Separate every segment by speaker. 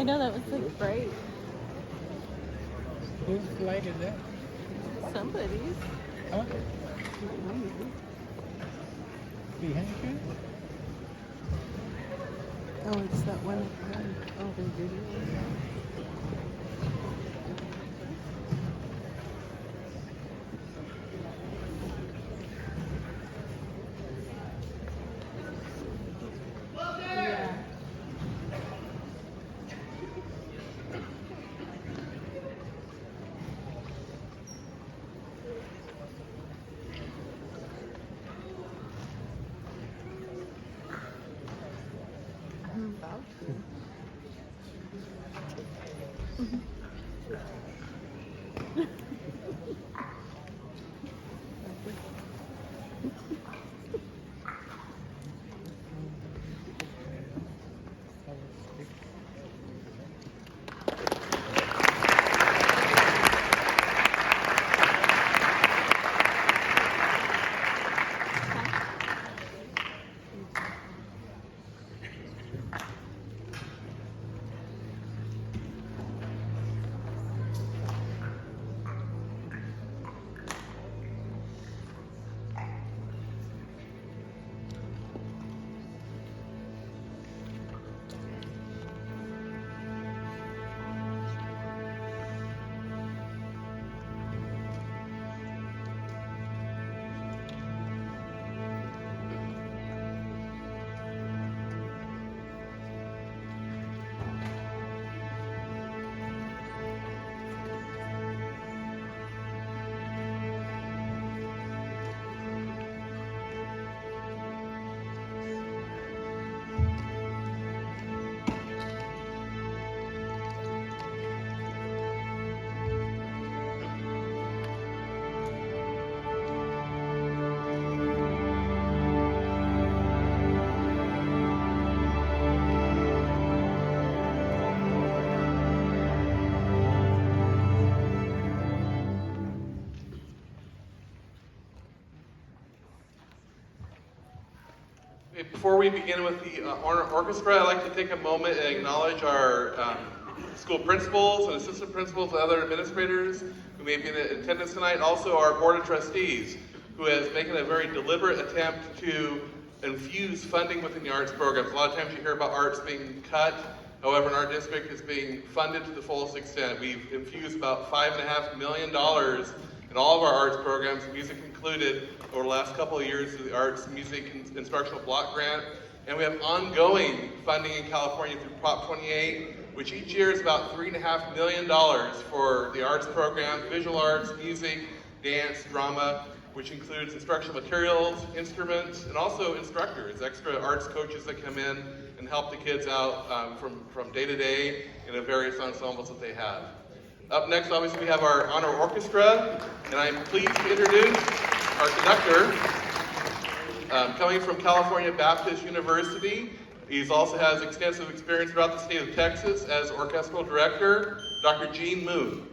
Speaker 1: I know, that was like bright.
Speaker 2: Whose flight is that?
Speaker 1: Somebody's.
Speaker 2: Huh? Behind you?
Speaker 1: Oh, it's that one at home. Oh, the video. Yeah. I'm about to.
Speaker 3: Before we begin with the honor orchestra, I'd like to take a moment and acknowledge our school principals and assistant principals and other administrators who may be in attendance tonight, and also our board of trustees, who has making a very deliberate attempt to infuse funding within the arts programs. A lot of times you hear about arts being cut. However, in our district, it's being funded to the fullest extent. We've infused about $5.5 million in all of our arts programs, music included, over the last couple of years through the Arts Music Instructional Block Grant. And we have ongoing funding in California through Prop 28, which each year is about $3.5 million for the arts program, visual arts, music, dance, drama, which includes instructional materials, instruments, and also instructors, extra arts coaches that come in and help the kids out from day to day in the various ensembles that they have. Up next, obviously, we have our honor orchestra, and I'm pleased to introduce our conductor, coming from California Baptist University. He also has extensive experience throughout the state of Texas as orchestral director, Dr. Gene Moon.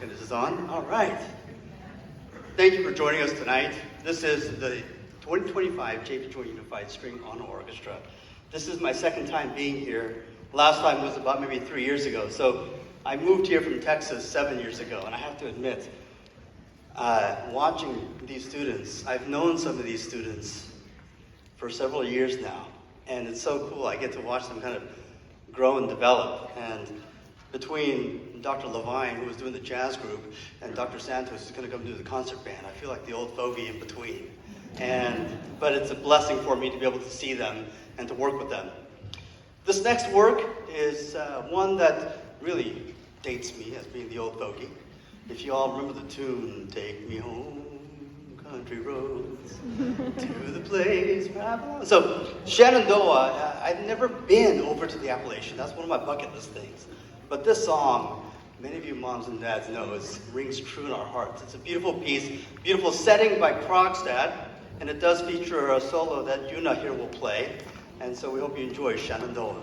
Speaker 4: And this is on? All right. Thank you for joining us tonight. This is the 2025 JP Unified String Honor Orchestra. This is my second time being here. Last time was about maybe 3 years ago. So I moved here from Texas 7 years ago, and I have to admit, watching these students, I've known some of these students for several years now, and it's so cool. I get to watch them kind of grow and develop. And between Dr. Levine, who was doing the jazz group, and Dr. Santos, who's going to come do the concert band, I feel like the old fogey in between. But it's a blessing for me to be able to see them and to work with them. This next work is one that really dates me as being the old fogey. If you all remember the tune, "Take Me Home, Country Roads, to the place where I belong." So Shenandoah, I've never been over to the Appalachian. That's one of my bucket list things. But this song, many of you moms and dads know, rings true in our hearts. It's a beautiful piece, beautiful setting by Krogstad, and it does feature a solo that Yuna here will play. And so we hope you enjoy Shenandoah.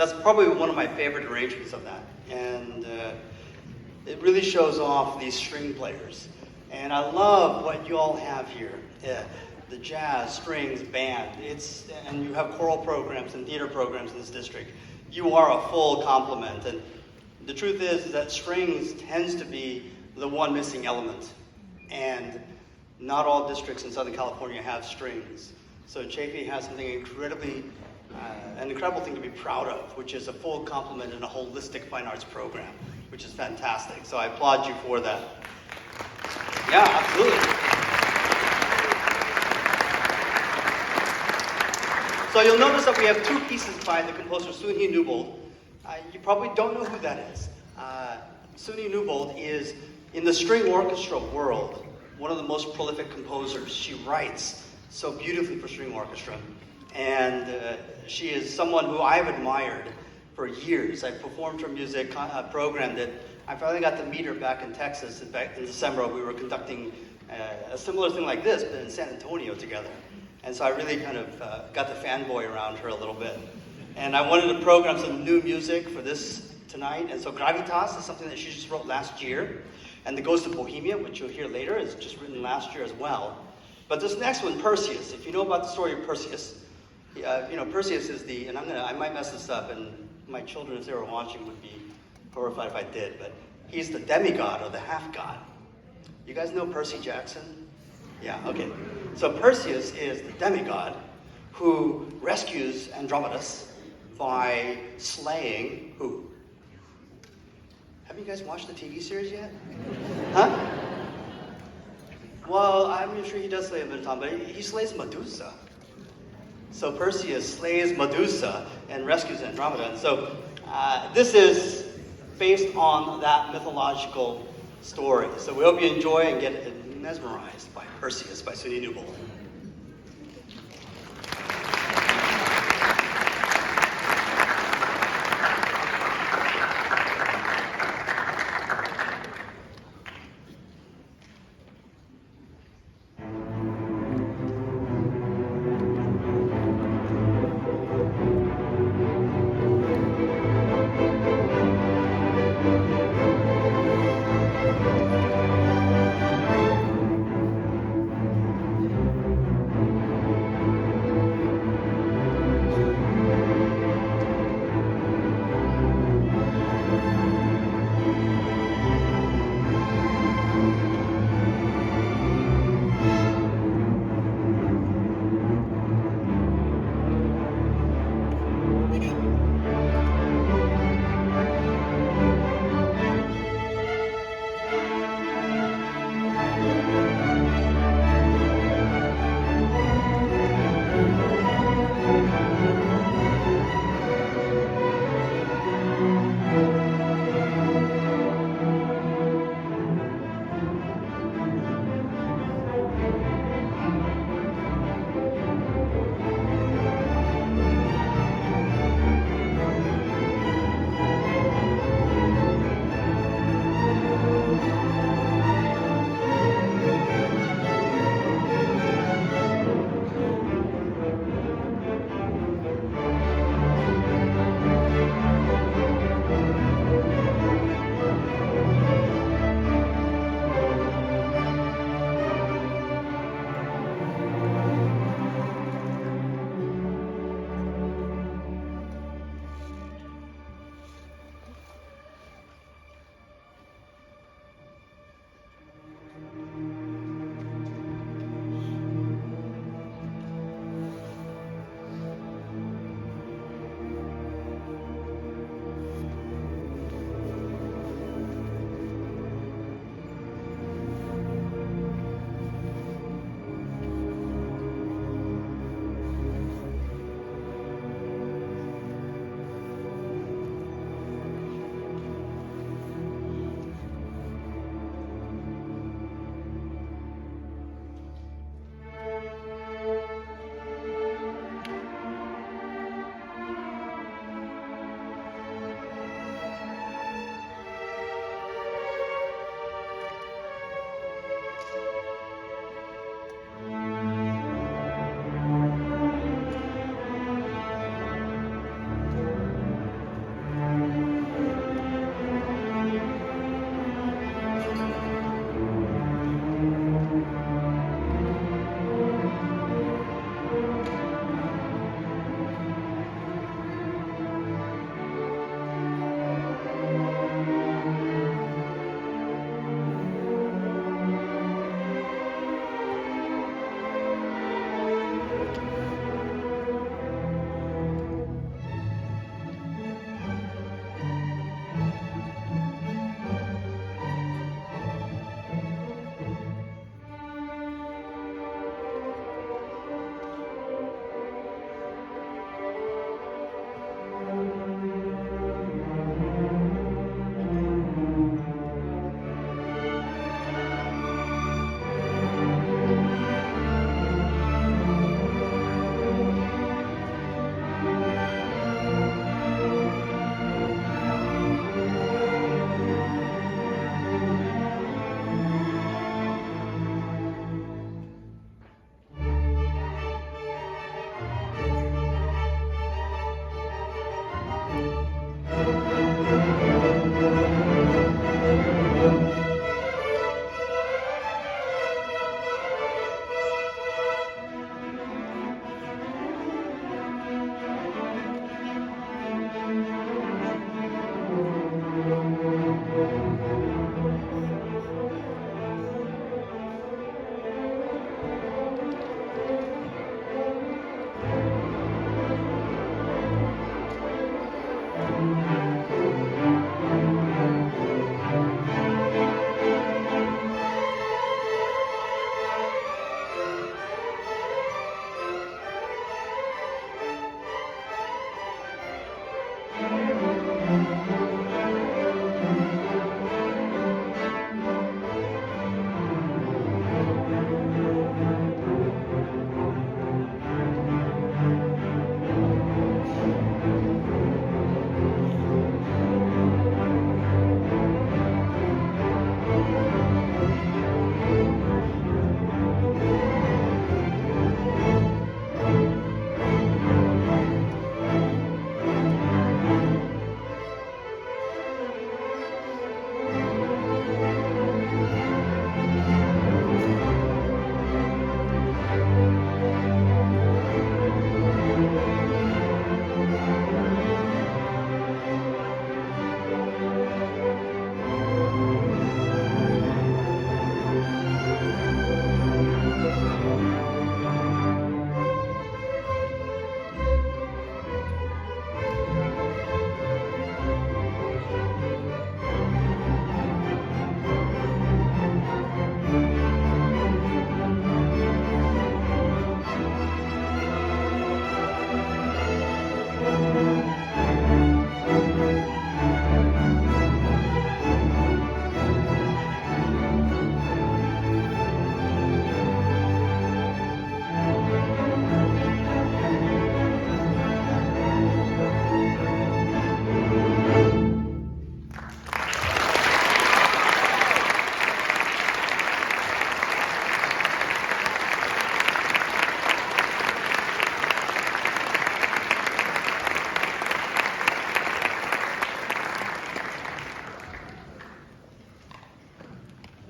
Speaker 4: that's probably one of my favorite arrangements of that. And it really shows off these string players. And I love what you all have here. The jazz, strings, band. And you have choral programs and theater programs in this district. You are a full complement. And the truth is that strings tends to be the one missing element. And not all districts in Southern California have strings. So Chaffee has something an incredible thing to be proud of, which is a full complement and a holistic fine arts program, which is fantastic. So I applaud you for that. Yeah, absolutely. So you'll notice that we have two pieces by the composer Soon-Hee Newbold. You probably don't know who that is. Soon-Hee Newbold is, in the string orchestra world, one of the most prolific composers. She writes so beautifully for string orchestra. And she is someone who I've admired for years. I performed her music program that I finally got to meet her back in Texas. Back in December, we were conducting a similar thing like this, but in San Antonio together. And so I really kind of got to fanboy around her a little bit. And I wanted to program some new music for this tonight. And so Gravitas is something that she just wrote last year. And The Ghost of Bohemia, which you'll hear later, is just written last year as well. But this next one, Perseus, if you know about the story of Perseus, Perseus is and I might mess this up, and my children, if they were watching, would be horrified if I did, but he's the demigod or the half-god. You guys know Percy Jackson? Yeah, okay. So Perseus is the demigod who rescues Andromedas by slaying who? Have you guys watched the TV series yet? Huh? Well, I'm sure he does slay a bit of time, but he slays Medusa. So Perseus slays Medusa and rescues Andromeda. And so this is based on that mythological story. So we hope you enjoy and get mesmerized by Perseus by Soon-Hee Newbold.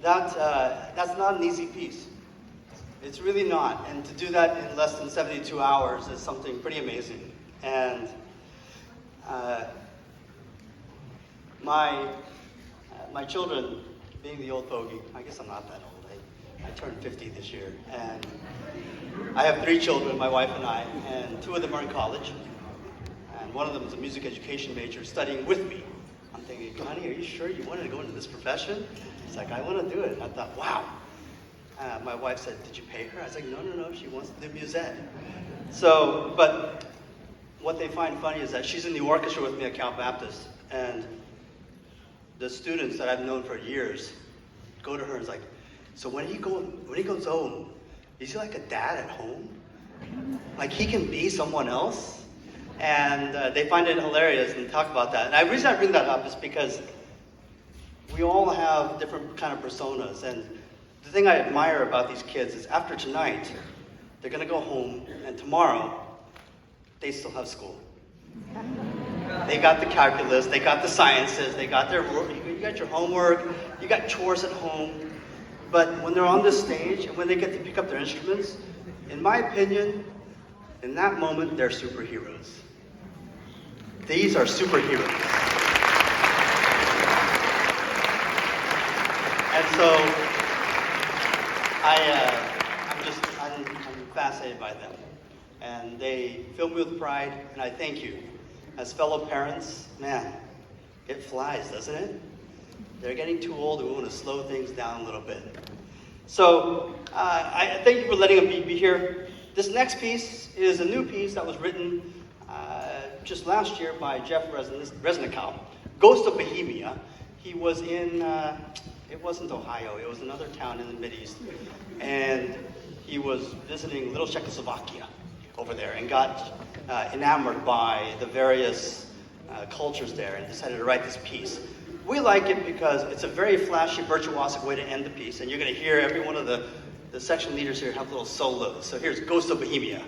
Speaker 4: that's not an easy piece. It's really not. And to do that in less than 72 hours is something pretty amazing. And my children, being the old fogey, I guess I'm not that old. I turned 50 this year. And I have 3 children, my wife and I, and 2 of them are in college. And one of them is a music education major studying with me. I'm thinking, Connie, are you sure you wanted to go into this profession? It's like, I want to do it. And I thought, wow. My wife said, did you pay her? I was like, no, she wants to do mus ed. So, but what they find funny is that she's in the orchestra with me at Cal Baptist, and the students that I've known for years go to her and it's like, so when he goes home, is he like a dad at home? Like he can be someone else? And they find it hilarious and talk about that. And the reason I bring that up is because we all have different kind of personas. And the thing I admire about these kids is after tonight, they're going to go home, and tomorrow, they still have school. They got the calculus, they got the sciences, they got their work, you got your homework, you got chores at home. But when they're on this stage and when they get to pick up their instruments, in my opinion, in that moment, they're superheroes. These are superheroes. And so, I'm fascinated by them. And they fill me with pride, and I thank you. As fellow parents, man, it flies, doesn't it? They're getting too old, and we want to slow things down a little bit. So, I thank you for letting me be here. This next piece is a new piece that was written just last year by Jeff Resnikow, Ghost of Bohemia. He was in, it wasn't Ohio, it was another town in the Mideast, and he was visiting Little Czechoslovakia over there and got enamored by the various cultures there and decided to write this piece. We like it because it's a very flashy, virtuosic way to end the piece, and you're going to hear every one of the section leaders here have little solos. So here's Ghost of Bohemia.